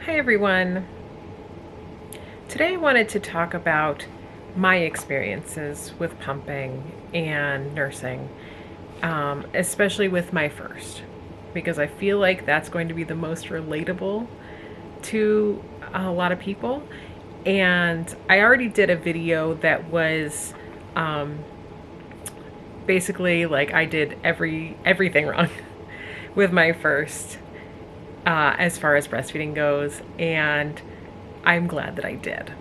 Hi everyone. Today I wanted to talk about my experiences with pumping and nursing, especially with my first, because I feel like that's going to be the most relatable to a lot of people. And I already did a video that was um, basically like I did everything wrong with my first, as far as breastfeeding goes, and I'm glad that I did.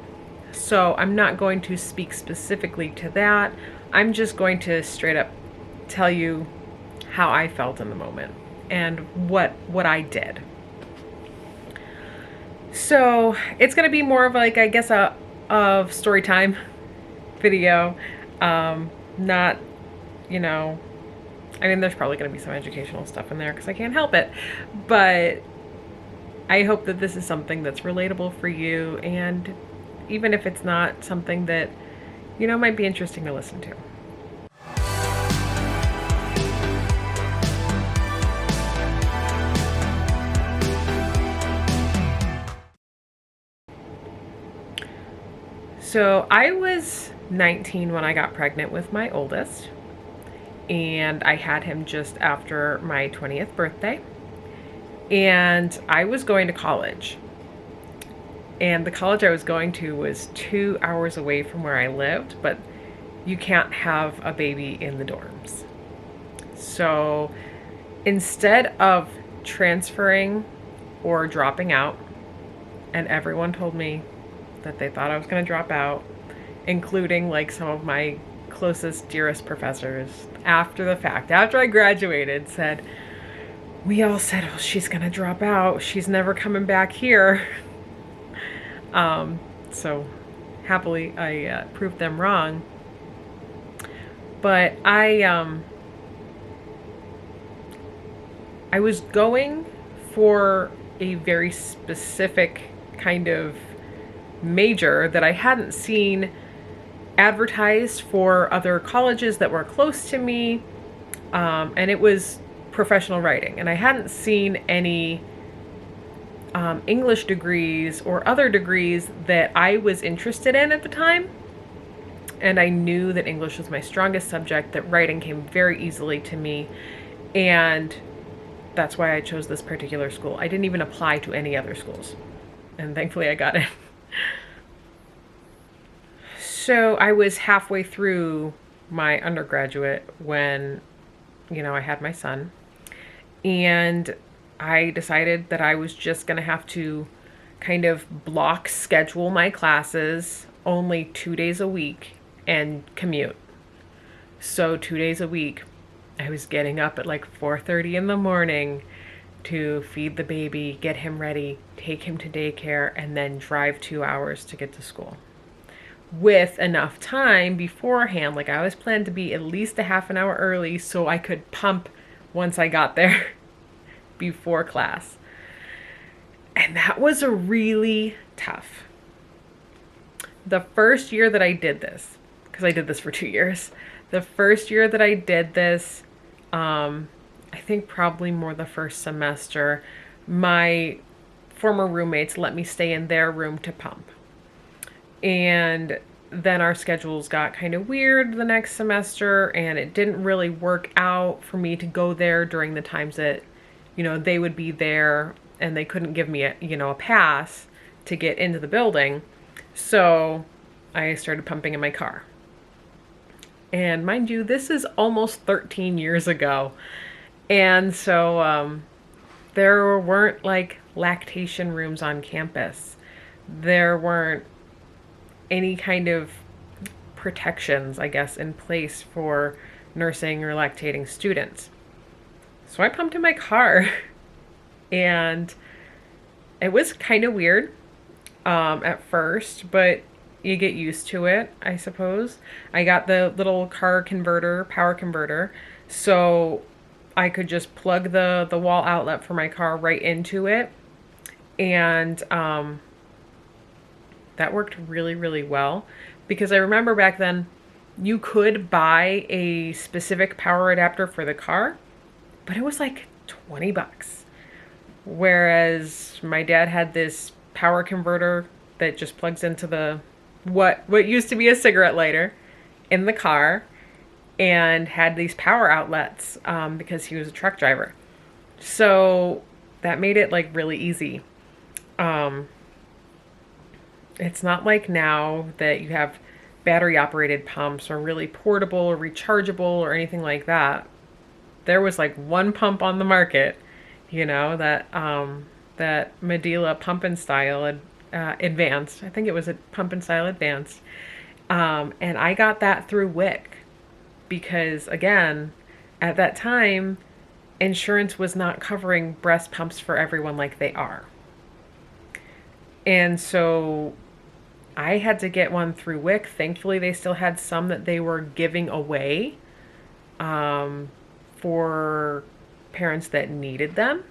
So I'm not going to speak specifically to that. I'm just going to straight up tell you how I felt in the moment and what I did. So it's going to be more of like, I guess, a of story time video. Not, you know, I mean, there's probably going to be some educational stuff in there because I can't help it. But I hope that this is something that's relatable for you, and even if it's not, something that, might be interesting to listen to. So I was 19 when I got pregnant with my oldest, and I had him just after my 20th birthday. And I was going to college. And the college I was going to was 2 hours away from where I lived, but you can't have a baby in the dorms. So instead of transferring or dropping out, and everyone told me that they thought I was going to drop out, including like some of my closest, dearest professors, after the fact, after I graduated, we all said, oh, she's going to drop out. She's never coming back here. So happily I proved them wrong. But I was going for a very specific kind of major that I hadn't seen advertised for other colleges that were close to me, and it was professional writing, and I hadn't seen any English degrees or other degrees that I was interested in at the time. And I knew that English was my strongest subject, that writing came very easily to me, and that's why I chose this particular school. I didn't even apply to any other schools, and thankfully I got it. So I was halfway through my undergraduate when, I had my son, and I decided that I was just going to have to kind of block schedule my classes only 2 days a week and commute. So 2 days a week, I was getting up at like 4:30 in the morning to feed the baby, get him ready, take him to daycare, and then drive 2 hours to get to school. With enough time beforehand, like I always planned to be at least a half an hour early so I could pump once I got there before class. And that was really tough. The first year that I did this, because I did this for 2 years, the first year that I did this, I think probably more the first semester, my former roommates let me stay in their room to pump. And then our schedules got kind of weird the next semester, and it didn't really work out for me to go there during the times that, they would be there, and they couldn't give me a pass to get into the building. So I started pumping in my car. And mind you, this is almost 13 years ago. And so there weren't like lactation rooms on campus. There weren't any kind of protections, I guess, in place for nursing or lactating students. So I pumped in my car, and it was kind of weird at first, but you get used to it, I suppose. I got the little car converter, power converter, so I could just plug the wall outlet for my car right into it, and that worked really, really well, because I remember back then you could buy a specific power adapter for the car, but it was like $20. Whereas my dad had this power converter that just plugs into the what used to be a cigarette lighter in the car, and had these power outlets because he was a truck driver. So that made it like really easy. It's not like now that you have battery operated pumps or really portable or rechargeable or anything like that. There was like one pump on the market, that that Medela Pump and Style Advanced. I think it was a Pump and Style Advanced. And I got that through WIC because, again, at that time, insurance was not covering breast pumps for everyone like they are. And so I had to get one through WIC. Thankfully, they still had some that they were giving away for parents that needed them.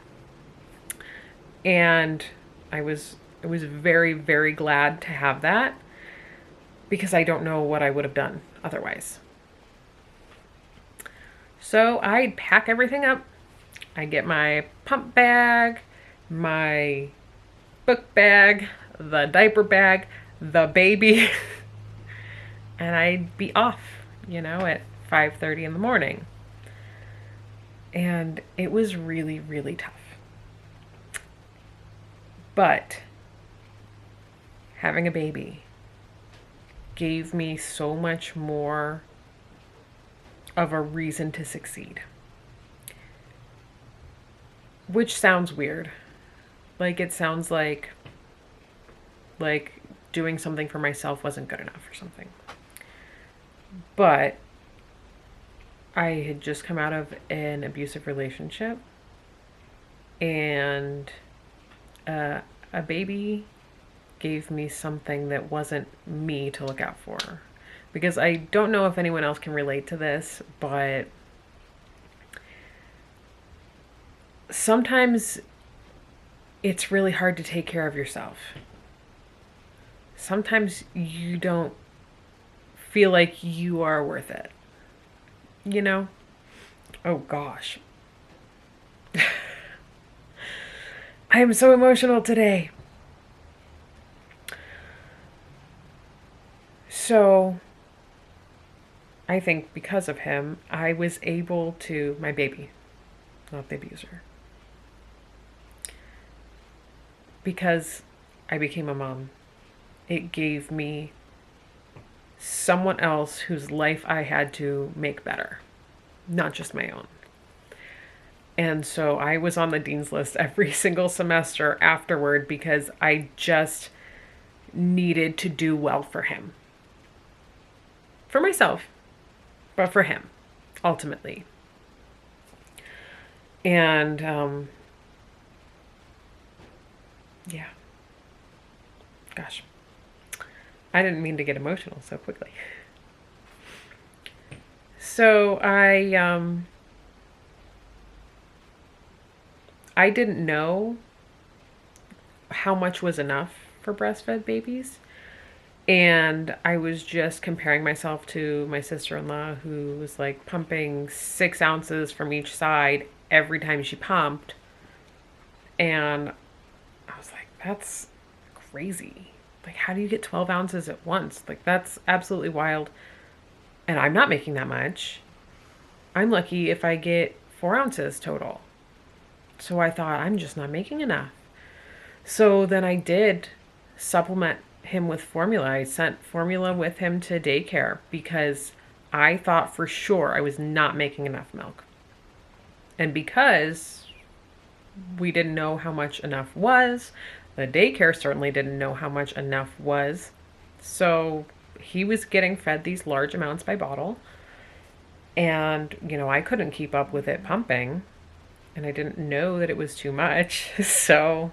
And I was very, very glad to have that because I don't know what I would have done otherwise. So I'd pack everything up. I'd get my pump bag, my book bag, the diaper bag, the baby, and I'd be off, at 5:30 in the morning. And it was really, really tough. But having a baby gave me so much more of a reason to succeed. Which sounds weird. Like it sounds like doing something for myself wasn't good enough or something. But I had just come out of an abusive relationship, and a baby gave me something that wasn't me to look out for. Because I don't know if anyone else can relate to this, but sometimes it's really hard to take care of yourself. Sometimes you don't feel like you are worth it. Oh gosh. I am so emotional today. So I think because of him, I was able to, my baby, not the abuser, because I became a mom, it gave me someone else whose life I had to make better, not just my own. And so I was on the dean's list every single semester afterward because I just needed to do well for him. For myself, but for him, ultimately. And, yeah. Gosh. I didn't mean to get emotional so quickly. So I didn't know how much was enough for breastfed babies. And I was just comparing myself to my sister-in-law, who was like pumping 6 ounces from each side every time she pumped. And I was like, that's crazy. Like, how do you get 12 ounces at once? Like, that's absolutely wild. And I'm not making that much. I'm lucky if I get 4 ounces total. So I thought, I'm just not making enough. So then I did supplement him with formula. I sent formula with him to daycare because I thought for sure I was not making enough milk. And because we didn't know how much enough was, the daycare certainly didn't know how much enough was. So he was getting fed these large amounts by bottle. And, I couldn't keep up with it pumping. And I didn't know that it was too much. So,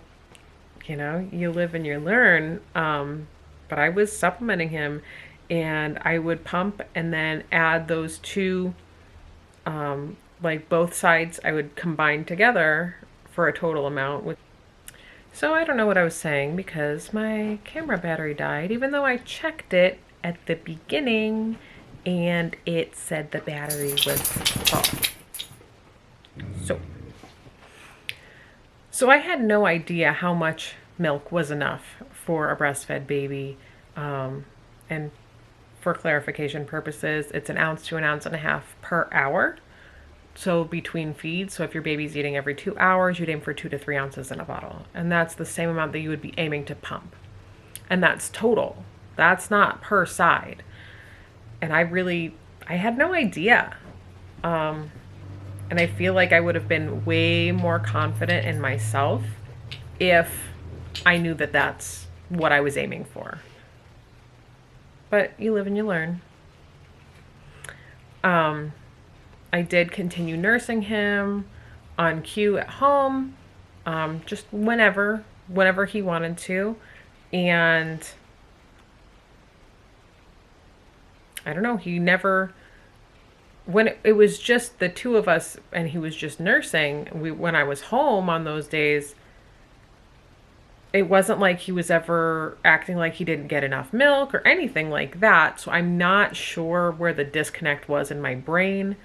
you live and you learn. But I was supplementing him, and I would pump and then add those two, like both sides I would combine together for a total amount. So I don't know what I was saying because my camera battery died, even though I checked it at the beginning and it said the battery was full. So I had no idea how much milk was enough for a breastfed baby. And for clarification purposes, it's an ounce to an ounce and a half per hour. So between feeds, so if your baby's eating every 2 hours, you'd aim for 2 to 3 ounces in a bottle. And that's the same amount that you would be aiming to pump. And that's total. That's not per side. And I had no idea. And I feel like I would have been way more confident in myself if I knew that that's what I was aiming for. But you live and you learn. I did continue nursing him on cue at home, just whenever he wanted to. And I don't know, he never, when it was just the two of us and he was just nursing, when I was home on those days, it wasn't like he was ever acting like he didn't get enough milk or anything like that. So I'm not sure where the disconnect was in my brain.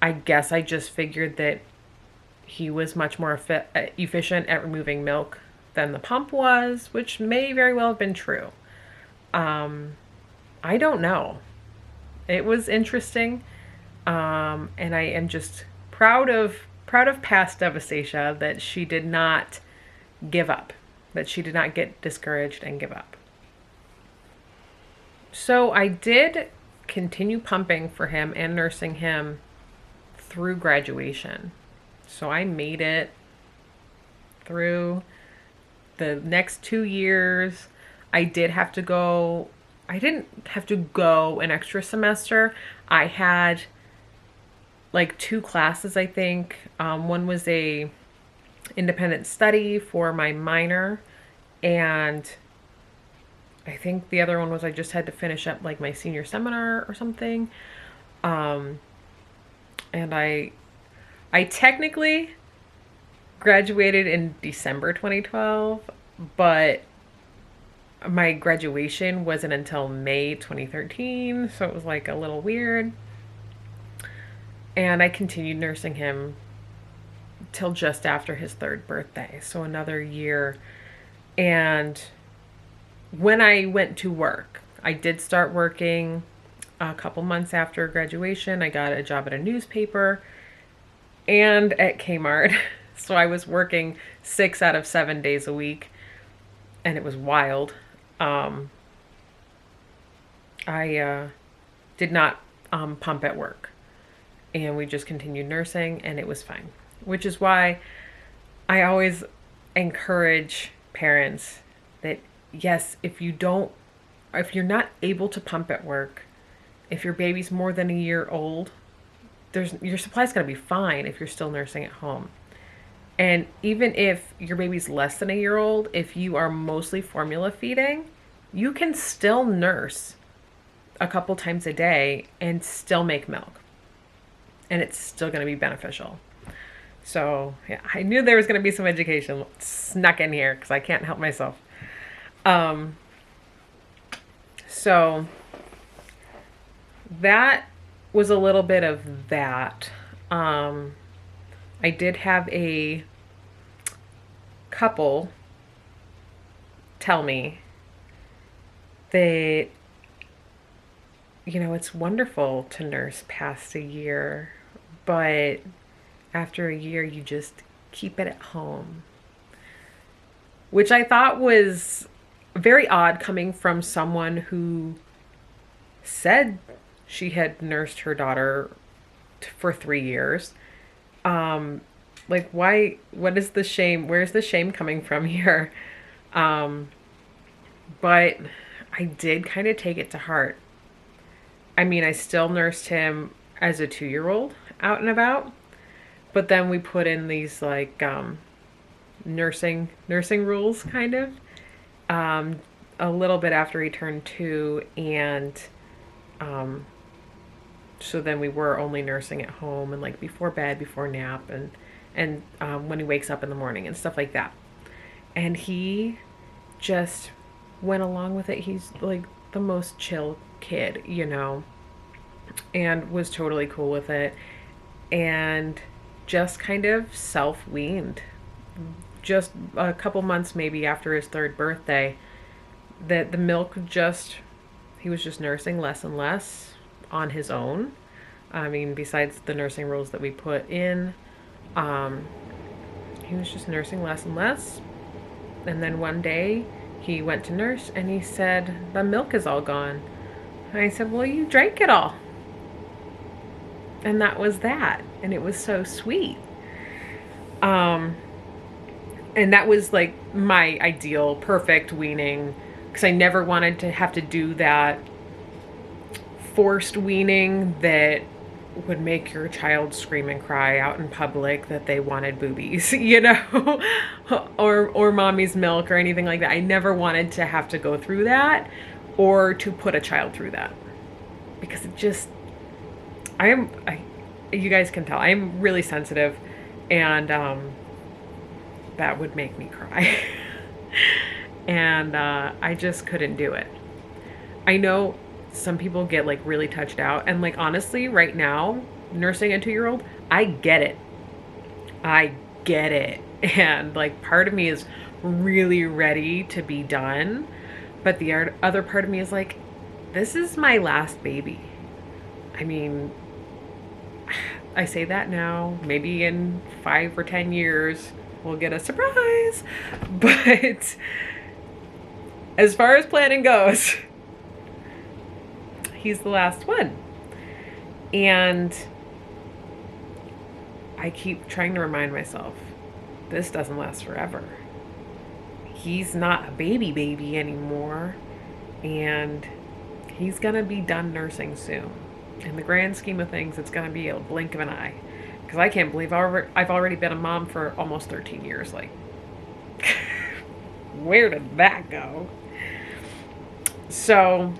I guess I just figured that he was much more efficient at removing milk than the pump was, which may very well have been true. I don't know. It was interesting. And I am just proud of past Devastacia that she did not give up, that she did not get discouraged and give up. So I did continue pumping for him and nursing him through graduation. So I made it through the next 2 years. I didn't have to go an extra semester. I had like 2 classes, I think. One was a independent study for my minor, and I think the other one was I just had to finish up like my senior seminar or something. And I technically graduated in December 2012, but my graduation wasn't until May 2013, so it was like a little weird. And I continued nursing him till just after his 3rd birthday, so another year. And when I went to work, I did start working a couple months after graduation. I got a job at a newspaper and at Kmart. So I was working 6 out of 7 days a week, and it was wild. I did not pump at work, and we just continued nursing, and it was fine. Which is why I always encourage parents that, yes, if you're not able to pump at work, if your baby's more than a year old, your supply's gonna be fine if you're still nursing at home. And even if your baby's less than a year old, if you are mostly formula feeding, you can still nurse a couple times a day and still make milk. And it's still gonna be beneficial. So yeah, I knew there was gonna be some education snuck in here because I can't help myself. So that was a little bit of that. I did have a couple tell me that, it's wonderful to nurse past a year, but after a year, you just keep it at home. Which I thought was very odd coming from someone who said she had nursed her daughter for 3 years. Like, why? What is the shame? Where's the shame coming from here? But I did kind of take it to heart. I mean, I still nursed him as a 2-year-old out and about, but then we put in these like nursing rules, kind of, a little bit after he turned 2, and so then we were only nursing at home and like before bed, before nap, and when he wakes up in the morning and stuff like that. And he just went along with it. He's like the most chill kid, and was totally cool with it, and just kind of self-weaned just a couple months maybe after his third birthday, that the milk just, he was just nursing less and less on his own. I mean, besides the nursing rules that we put in, um, he was just nursing less and less. And then one day he went to nurse and he said, the milk is all gone. And I said, well, you drank it all. And that was that. And it was so sweet. And that was like my ideal, perfect weaning, because I never wanted to have to do that forced weaning that would make your child scream and cry out in public that they wanted boobies, you know, or mommy's milk or anything like that. I never wanted to have to go through that or to put a child through that, because it just, you guys can tell, I'm really sensitive, and that would make me cry. And I just couldn't do it. I know some people get like really touched out, and like honestly right now nursing a 2-year-old, I get it. And like part of me is really ready to be done, but the other part of me is like, this is my last baby. I mean, I say that now, maybe in 5 or 10 years we'll get a surprise, but as far as planning goes, he's the last one. And I keep trying to remind myself, this doesn't last forever. He's not a baby anymore, and he's gonna be done nursing soon. In the grand scheme of things, it's gonna be a blink of an eye. Because I can't believe I've already been a mom for almost 13 years. Like, where did that go? So,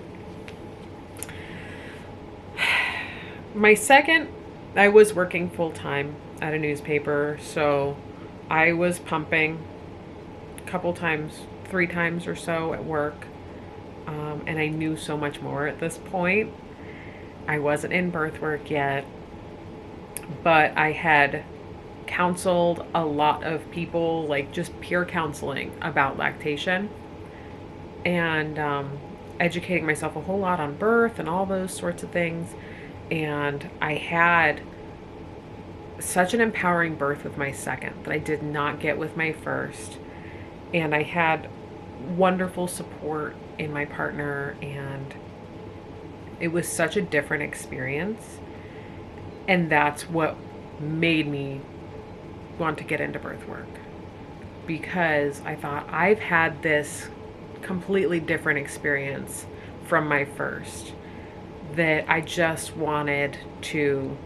my second, I was working full time at a newspaper, so I was pumping a couple times, 3 times or so at work, and I knew so much more at this point. I wasn't in birth work yet, but I had counseled a lot of people, like just peer counseling about lactation, and educating myself a whole lot on birth and all those sorts of things. And I had such an empowering birth with my second that I did not get with my first. And I had wonderful support in my partner, and it was such a different experience. And that's what made me want to get into birth work, because I thought, I've had this completely different experience from my first, that I just wanted to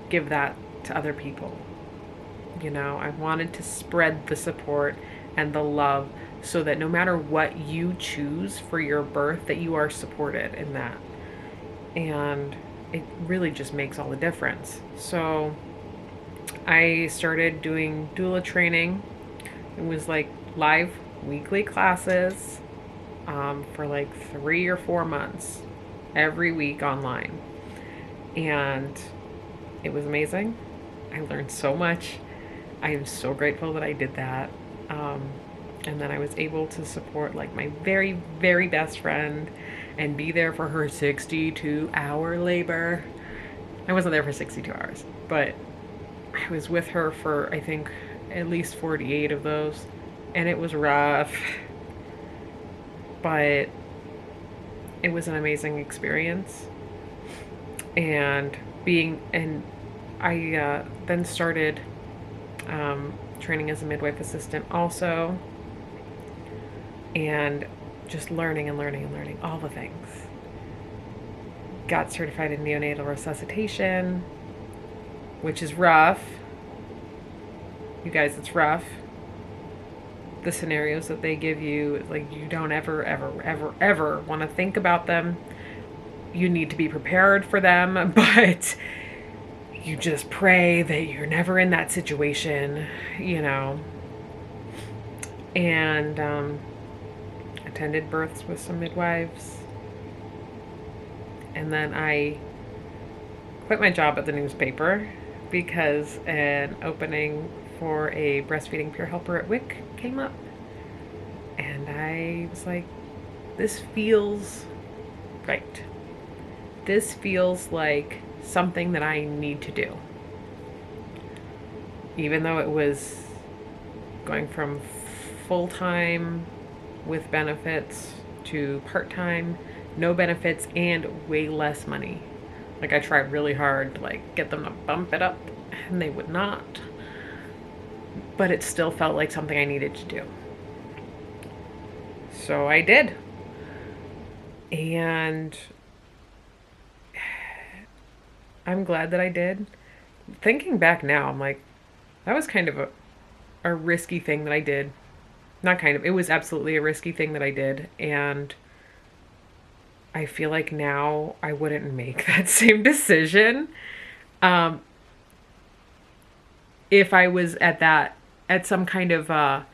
give that to other people. You know, I wanted to spread the support and the love, so that no matter what you choose for your birth, that you are supported in that. And it really just makes all the difference. So I started doing doula training. It was like live weekly classes for like 3 or 4 months, every week online. And it was amazing. I learned so much. I am so grateful that I did that. And then I was able to support like my very, very best friend and be there for her 62-hour labor. I wasn't there for 62 hours, but I was with her for, I think, at least 48 of those. And it was rough, but it was an amazing experience. And I then started training as a midwife assistant also, and just learning all the things. Got certified in neonatal resuscitation, which is rough. You guys, it's rough. The scenarios that they give you, like, you don't ever want to think about them. You need to be prepared for them, but you just pray that you're never in that situation, you know. And attended births with some midwives. And then I quit my job at the newspaper because an opening for a breastfeeding peer helper at WIC came up. And I was like, this feels right. This feels like something that I need to do. Even though it was going from full-time with benefits to part-time, no benefits, and way less money. Like, I tried really hard to like get them to bump it up, and they would not. But it still felt like something I needed to do. So I did. And I'm glad that I did. Thinking back now, I'm like, that was kind of a risky thing that I did. Not kind of, it was absolutely a risky thing that I did. And I feel like now I wouldn't make that same decision if I was at some kind of a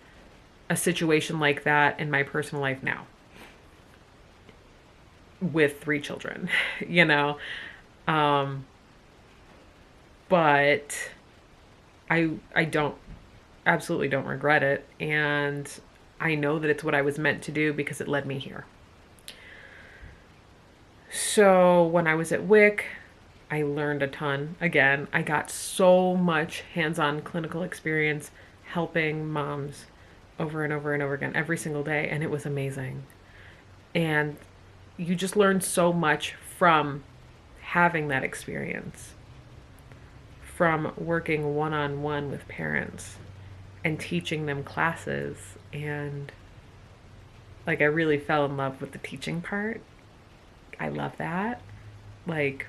situation like that in my personal life now with 3 children, you know. But I absolutely don't regret it, and I know that it's what I was meant to do because it led me here. So when I was at WIC, I learned a ton. Again, I got so much hands-on clinical experience helping moms over and over and over again every single day, and it was amazing. And you just learn so much from having that experience, from working one-on-one with parents and teaching them classes. And like, I really fell in love with the teaching part. I love that. Like,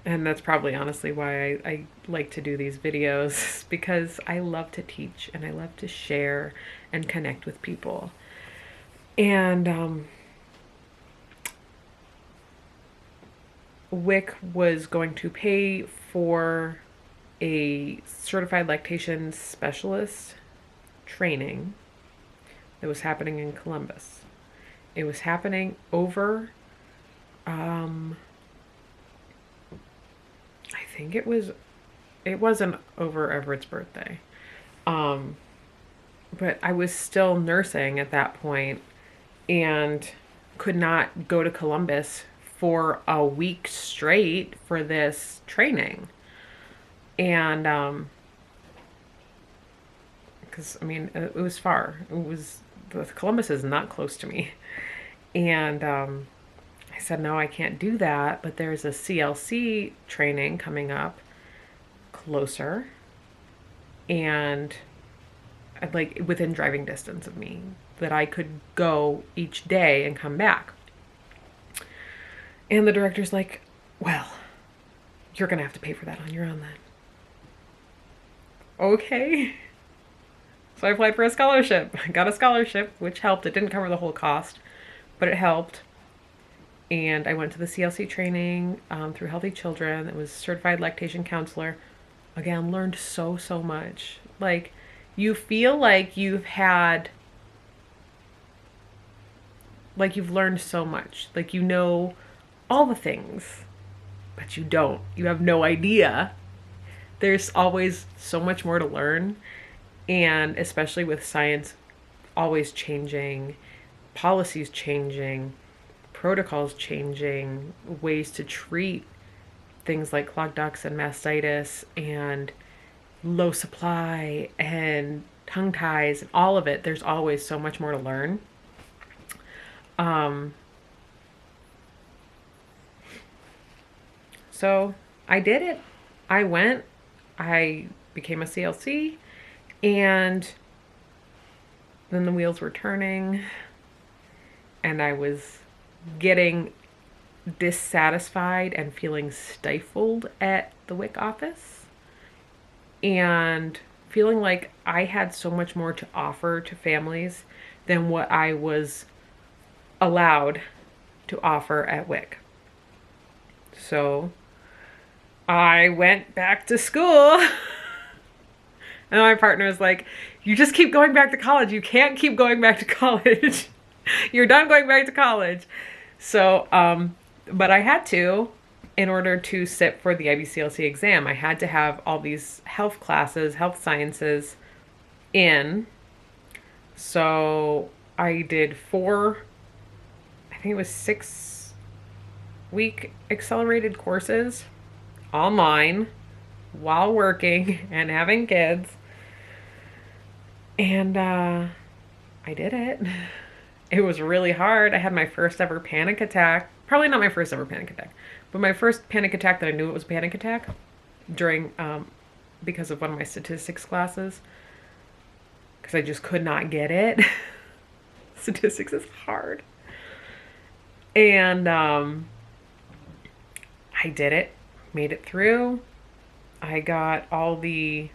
and that's probably honestly why I like to do these videos, because I love to teach and I love to share and connect with people. And WIC was going to pay for a certified lactation specialist training that was happening in Columbus. It was happening over, I think it wasn't over Everett's birthday. But I was still nursing at that point and could not go to Columbus for a week straight for this training. And, because, I mean, it was far. Columbus is not close to me. And I said, no, I can't do that, but there's a CLC training coming up closer and like within driving distance of me, that I could go each day and come back. And the director's like, well, you're gonna have to pay for that on your own then. Okay. So I applied for a scholarship. I got a scholarship, which helped. It didn't cover the whole cost, but it helped. And I went to the CLC training through Healthy Children. It was certified lactation counselor. Again, learned so much. Like, you feel like you've learned so much. Like, you know all the things, but you don't. You have no idea. There's always so much more to learn. And especially with science always changing, policies changing, protocols changing, ways to treat things like clogged ducts and mastitis and low supply and tongue ties and all of it. There's always so much more to learn. So I did it. I went, I became a CLC, and then the wheels were turning and I was getting dissatisfied and feeling stifled at the WIC office and feeling like I had so much more to offer to families than what I was allowed to offer at WIC. So I went back to school. And my partner was like, you just keep going back to college. You can't keep going back to college. You're done going back to college. So, but I had to. in order to sit for the IBCLC exam, I had to have all these health classes, health sciences in. So I did I think it was 6-week accelerated courses online while working and having kids. And I did it. It was really hard. I had my first ever panic attack. Probably not my first ever panic attack, but my first panic attack that I knew it was a panic attack during, because of one of my statistics classes. Because I just could not get it. Statistics is hard. And I did it, made it through. I got all the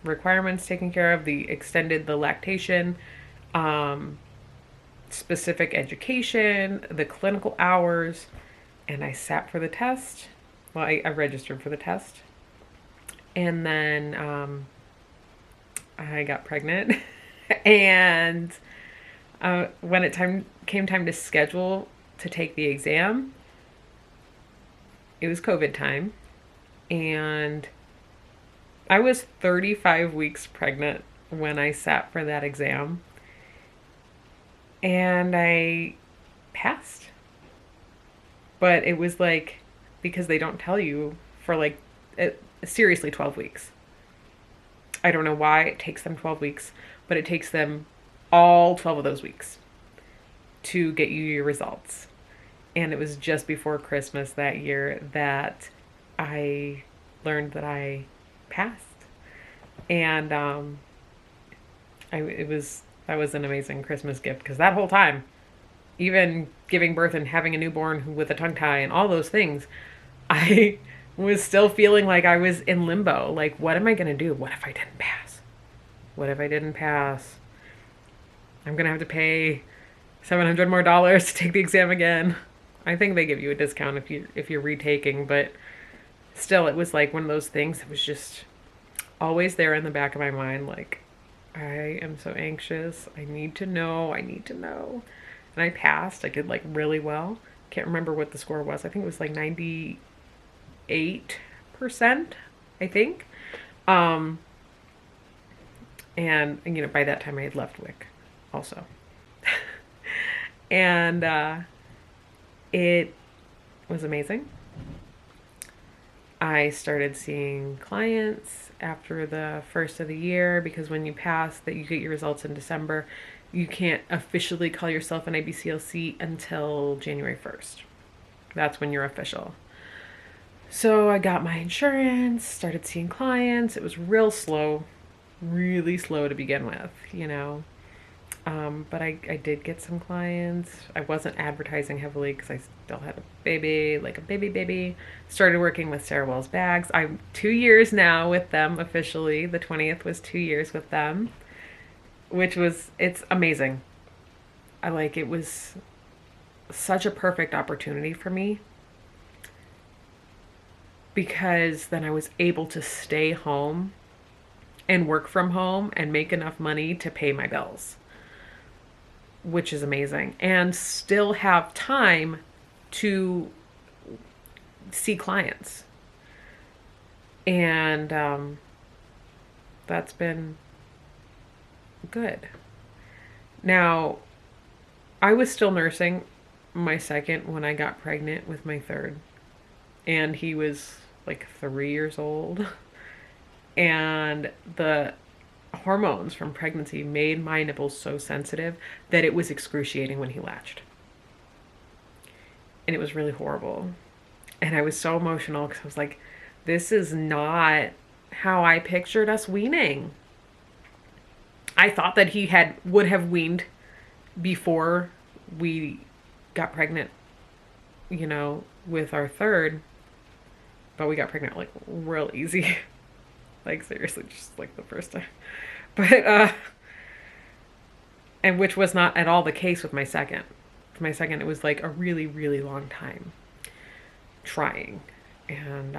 requirements taken care of, extended the lactation, specific education, the clinical hours, and I sat for the test. Well, I registered for the test. And then I got pregnant. And when it came time to schedule to take the exam, it was COVID time. And I was 35 weeks pregnant when I sat for that exam. And I passed. But it was like, because they don't tell you for like, seriously 12 weeks. I don't know why it takes them 12 weeks, but it takes them all 12 of those weeks to get you your results. And it was just before Christmas that year that I learned that I passed. And that was an amazing Christmas gift, because that whole time, even giving birth and having a newborn with a tongue tie and all those things, I was still feeling like I was in limbo. Like, what am I going to do? What if I didn't pass? What if I didn't pass? I'm going to have to pay $700 more to take the exam again. I think they give you a discount if you're retaking, but still, it was like one of those things that was just always there in the back of my mind. Like, I am so anxious. I need to know. And I passed. I did like really well. Can't remember what the score was. I think it was like 98%, I think. And by that time I had left WIC also. And it was amazing. I started seeing clients after the first of the year, because when you pass, that you get your results in December, you can't officially call yourself an IBCLC until January 1st. That's when you're official. So I got my insurance, started seeing clients. It was real slow, really slow to begin with, But I did get some clients. I wasn't advertising heavily because I still had a baby, like a baby. Started working with Sarah Wells Bags. I'm 2 years now with them officially. The 20th was 2 years with them, it's amazing. It was such a perfect opportunity for me, because then I was able to stay home and work from home and make enough money to pay my bills, which is amazing, and still have time to see clients. And that's been good. Now, I was still nursing my second when I got pregnant with my third, and he was like 3 years old. And the hormones from pregnancy made my nipples so sensitive that it was excruciating when he latched. And it was really horrible. And I was so emotional because I was like, this is not how I pictured us weaning. I thought that he would have weaned before we got pregnant, with our third. But we got pregnant like real easy. Like, seriously, just like the first time. But, and which was not at all the case with my second. For my second, it was like a really, really long time trying. And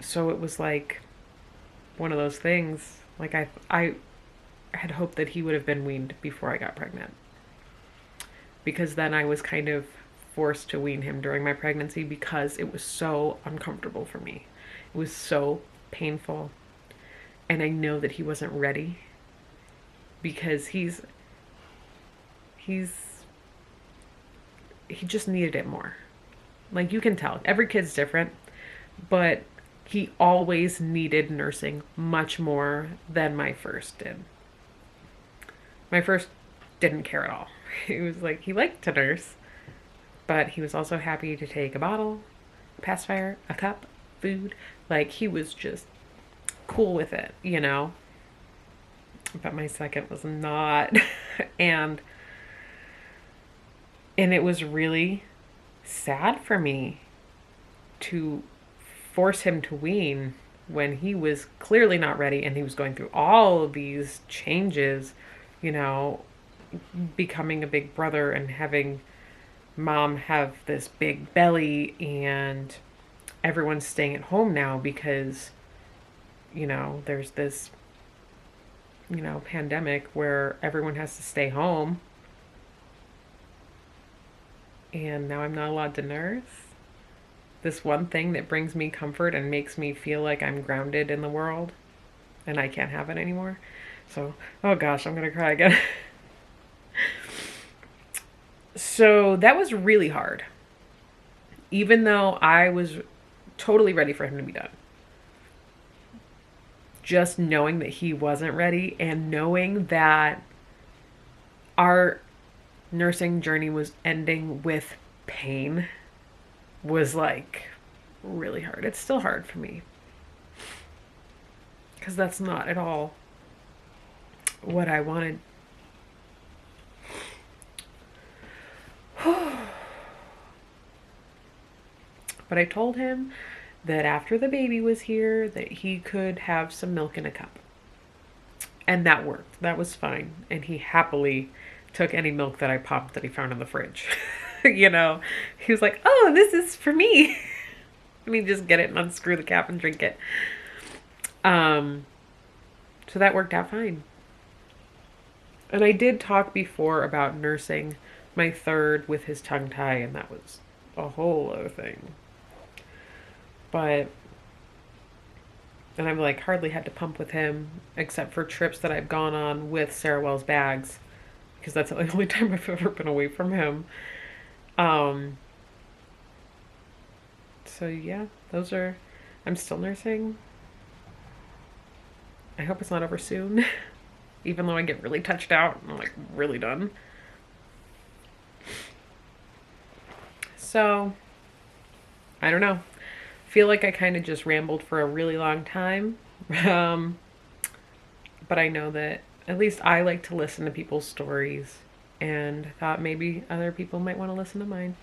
so it was like one of those things. Like, I had hoped that he would have been weaned before I got pregnant, because then I was kind of forced to wean him during my pregnancy because it was so uncomfortable for me. It was so painful. And I know that he wasn't ready because he just needed it more. Like, you can tell. Every kid's different, but he always needed nursing much more than my first did. My first didn't care at all. He was like, he liked to nurse, but he was also happy to take a bottle, a pacifier, a cup, food. Like, he was just cool with it, you know? But my second was not. and and it was really sad for me to force him to wean when he was clearly not ready, and he was going through all of these changes, you know, becoming a big brother and having mom have this big belly, and everyone's staying at home now because, you know, there's this, you know, pandemic where everyone has to stay home. And now I'm not allowed to nurse. This one thing that brings me comfort and makes me feel like I'm grounded in the world, and I can't have it anymore. So, oh gosh, I'm gonna cry again. So that was really hard. Even though I was totally ready for him to be done. Just knowing that he wasn't ready, and knowing that our nursing journey was ending with pain was like really hard. It's still hard for me because that's not at all what I wanted. But I told him that after the baby was here that he could have some milk in a cup. And that worked. That was fine. And he happily took any milk that I popped that he found in the fridge. You know, he was like, oh, this is for me. Let me just get it and unscrew the cap and drink it. So that worked out fine. And I did talk before about nursing my third with his tongue tie, and that was a whole other thing. But, and I've like hardly had to pump with him except for trips that I've gone on with Sarah Wells bags, because that's the only time I've ever been away from him. So yeah, I'm still nursing. I hope it's not over soon, even though I get really touched out. I'm like really done. So, I don't know. Feel like I kind of just rambled for a really long time. But I know that at least I like to listen to people's stories, and thought maybe other people might want to listen to mine.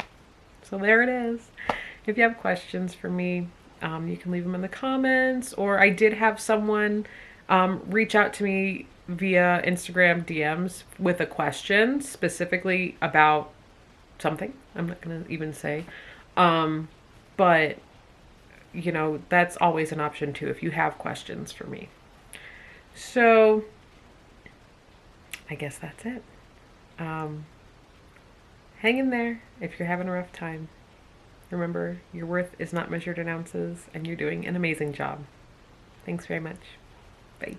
So there it is. If you have questions for me, you can leave them in the comments, or I did have someone reach out to me via Instagram DMs with a question specifically about something. I'm not going to even say. But, you know, that's always an option too if you have questions for me. So, I guess that's it. Hang in there if you're having a rough time. Remember, your worth is not measured in ounces, and you're doing an amazing job. Thanks very much. Bye.